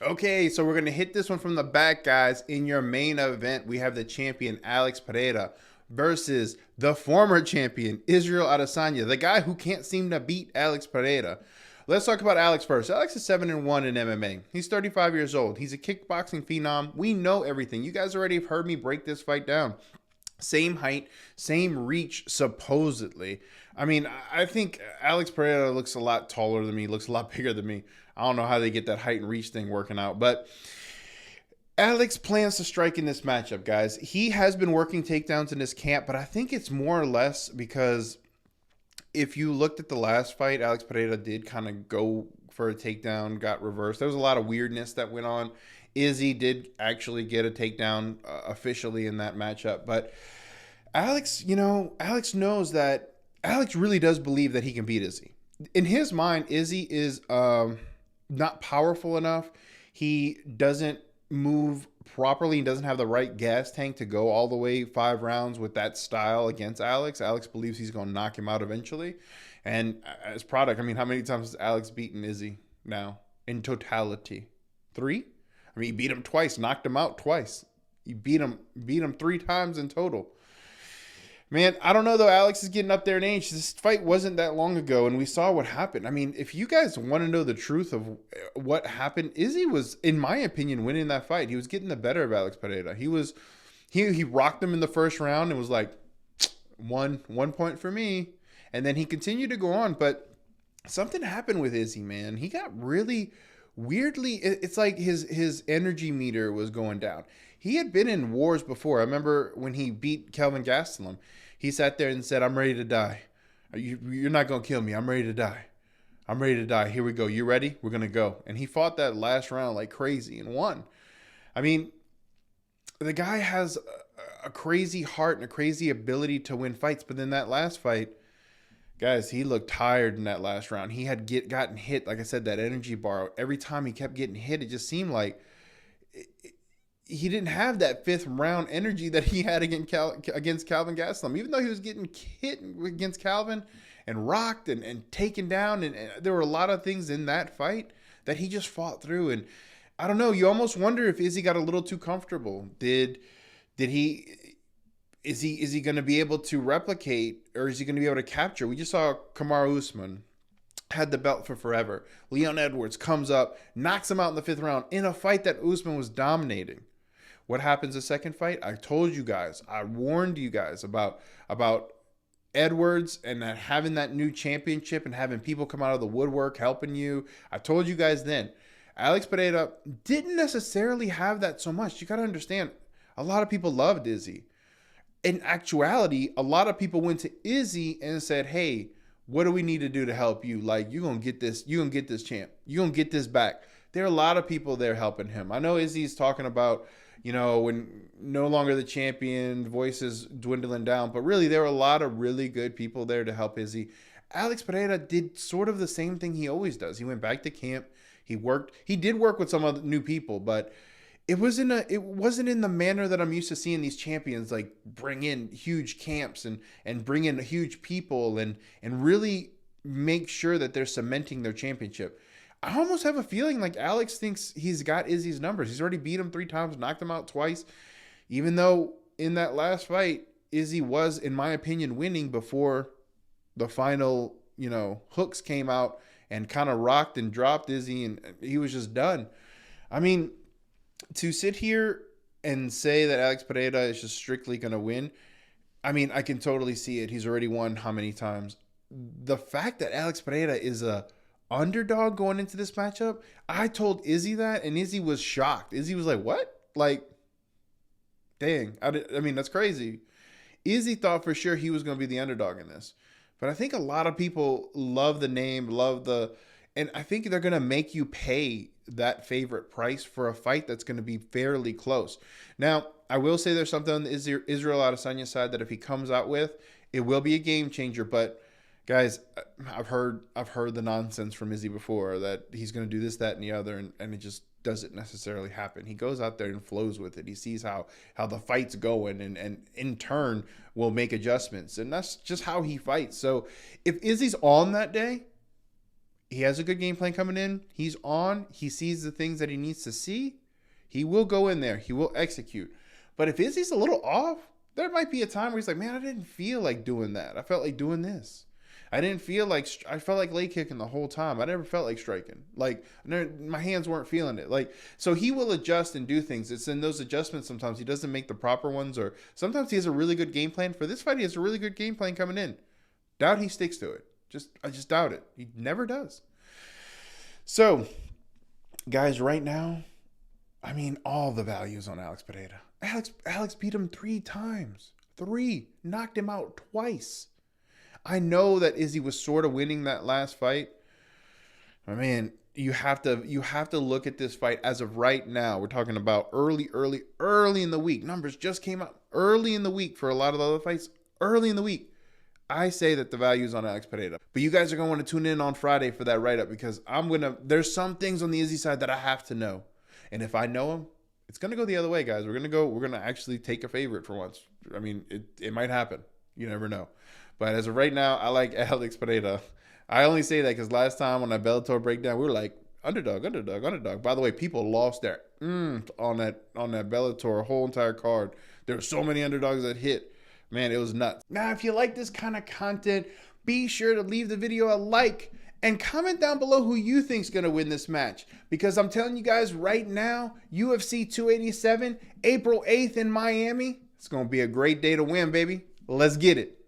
Okay, so we're going to hit this one from the back, guys. In your main event, we have the champion Alex Pereira versus the former champion Israel Adesanya, the guy who can't seem to beat Alex Pereira. Let's talk about Alex first. Alex is 7-1 in MMA. He's 35 years old. He's a kickboxing phenom. We know everything. You guys already have heard me break this fight down. Same height, same reach, supposedly. I mean, I think Alex Pereira looks a lot taller than me, looks a lot bigger than me. I don't know how they get that height and reach thing working out, but Alex plans to strike in this matchup, guys. He has been working takedowns in his camp, but I think it's more or less because if you looked at the last fight, Alex Pereira did kind of go for a takedown, got reversed. There was a lot of weirdness that went on. Izzy did actually get a takedown officially in that matchup, but Alex, Alex knows that Alex really does believe that he can beat Izzy. In his mind, Izzy is not powerful enough. He doesn't move properly and doesn't have the right gas tank to go all the way 5 rounds with that style against Alex. Alex believes he's going to knock him out eventually. And as product, I mean, how many times has Alex beaten Izzy now in totality? 3? I mean, he beat him twice, knocked him out twice. He beat him 3 times in total. Man, I don't know though. Alex is getting up there in age. This fight wasn't that long ago, and we saw what happened. I mean, if you guys want to know the truth of what happened, Izzy was, in my opinion, winning that fight. He was getting the better of Alex Pereira. He rocked him in the first round and was like, one point for me, and then he continued to go on. But something happened with Izzy, man. He got really weirdly. It's like his energy meter was going down. He had been in wars before. I remember when he beat Kelvin Gastelum. He sat there and said, "I'm ready to die. You're not going to kill me. I'm ready to die. I'm ready to die. Here we go. You ready? We're going to go." And he fought that last round like crazy and won. I mean, the guy has a crazy heart and a crazy ability to win fights. But then that last fight, guys, he looked tired in that last round. He had gotten hit. Like I said, that energy bar, every time he kept getting hit, it just seemed like he didn't have that 5th-round energy that he had against Calvin Gastelum. Even though he was getting hit against Calvin and rocked and taken down, and there were a lot of things in that fight that he just fought through. And I don't know, you almost wonder if Izzy got a little too comfortable. Is he going to be able to replicate, or is he going to be able to capture? We just saw Kamaru Usman had the belt for forever. Leon Edwards comes up, knocks him out in the 5th round in a fight that Usman was dominating. What happens the second fight? I told you guys, I warned you guys about Edwards and that having that new championship and having people come out of the woodwork helping you. I told you guys then. Alex Pereira didn't necessarily have that so much. You got to understand, a lot of people loved Izzy. In actuality, a lot of people went to Izzy and said, "Hey, what do we need to do to help you? Like, you're going to get this. You're going to get this champ. You're going to get this back." There are a lot of people there helping him. I know Izzy's talking about, when no longer the champion, voices dwindling down. But really, there were a lot of really good people there to help Izzy. Alex Pereira did sort of the same thing he always does. He went back to camp. He worked. He did work with some other new people, but it wasn't in the manner that I'm used to seeing these champions like bring in huge camps and bring in huge people and really make sure that they're cementing their championship. I almost have a feeling like Alex thinks he's got Izzy's numbers. He's already beat him 3 times, knocked him out twice, even though in that last fight, Izzy was, in my opinion, winning before the final, hooks came out and kind of rocked and dropped Izzy, and he was just done. I mean, to sit here and say that Alex Pereira is just strictly going to win, I mean, I can totally see it. He's already won how many times? The fact that Alex Pereira is a underdog going into this matchup, I told Izzy that, and Izzy was shocked. Izzy was like, "What? Like, dang. I mean, that's crazy." Izzy thought for sure he was going to be the underdog in this. But I think a lot of people love the name, and I think they're going to make you pay that favorite price for a fight that's going to be fairly close. Now, I will say there's something on the Israel Adesanya side that if he comes out with, it will be a game changer. But guys, I've heard the nonsense from Izzy before that he's going to do this, that, and the other, and it just doesn't necessarily happen. He goes out there and flows with it. He sees how the fight's going and in turn will make adjustments. And that's just how he fights. So if Izzy's on that day, He has a good game plan coming in. He's on. He sees the things that he needs to see. He will go in there. He will execute. But if Izzy's a little off, there might be a time where he's like, man, I didn't feel like doing that. I felt like doing this. I felt like leg kicking the whole time. I never felt like striking. Like, my hands weren't feeling it. Like, so he will adjust and do things. It's in those adjustments sometimes he doesn't make the proper ones, or sometimes he has a really good game plan. For this fight, he has a really good game plan coming in. Doubt he sticks to it. I just doubt it. He never does. So, guys, right now, I mean, all the values on Alex Pereira. Alex beat him 3 times. 3. Knocked him out twice. I know that Izzy was sort of winning that last fight. I mean, you have to look at this fight as of right now. We're talking about early in the week. Numbers just came out early in the week for a lot of the other fights. Early in the week. I say that the value is on Alex Pereira. But you guys are going to want to tune in on Friday for that write-up, because there's some things on the Izzy side that I have to know. And if I know him, it's going to go the other way, guys. We're going to actually take a favorite for once. I mean, it might happen. You never know. But as of right now, I like Alex Pereira. I only say that because last time on that Bellator breakdown, we were like, underdog. By the way, people lost their on that Bellator whole entire card. There were so many underdogs that hit. Man, it was nuts. Now, if you like this kind of content, be sure to leave the video a like and comment down below who you think's going to win this match. Because I'm telling you guys right now, UFC 287, April 8th in Miami, it's going to be a great day to win, baby. Let's get it.